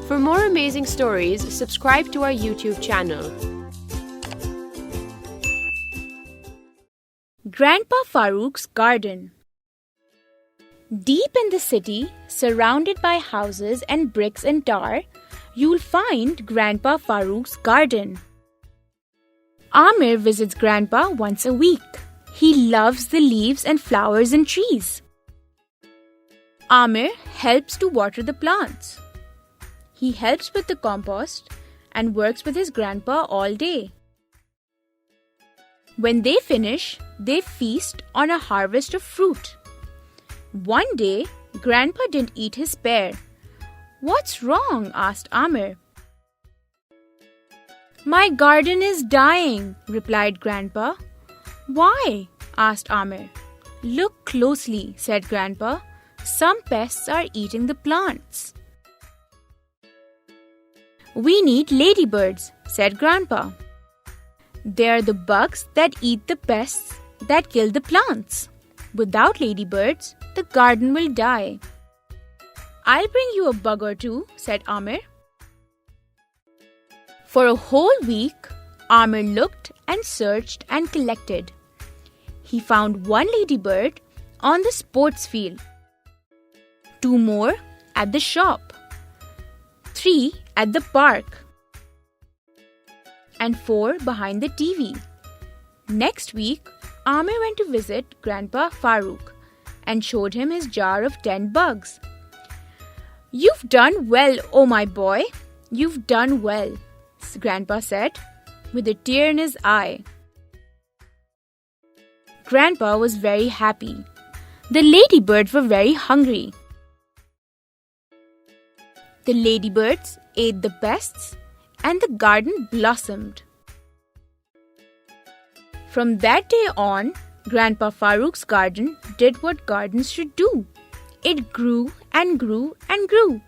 For more amazing stories, subscribe to our YouTube channel. Grandpa Farooq's Garden. Deep in the city, surrounded by houses and bricks and tar, you'll find Grandpa Farooq's garden. Amir visits Grandpa once a week. He loves the leaves and flowers and trees. Amir helps to water the plants. He helps with the compost and works with his grandpa all day. When they finish, they feast on a harvest of fruit. One day, Grandpa didn't eat his pear. "What's wrong?" asked Amir. "My garden is dying," replied Grandpa. "Why?" asked Amir. "Look closely," said Grandpa. "Some pests are eating the plants." "We need ladybirds," said Grandpa. "They're the bugs that eat the pests that kill the plants. Without ladybirds, the garden will die." "I'll bring you a bug or two," said Amir. For a whole week, Amir looked and searched and collected. He found one ladybird on the sports field, 2 more at the shop, 3 at the park, and 4 behind the TV. Next week, Amir went to visit Grandpa Farooq and showed him his jar of 10 bugs. "You've done well, oh my boy, you've done well," Grandpa said, with a tear in his eye. Grandpa was very happy. The ladybirds were very hungry. The ladybirds ate the pests and the garden blossomed. From that day on, Grandpa Farooq's garden did what gardens should do. It grew and grew and grew.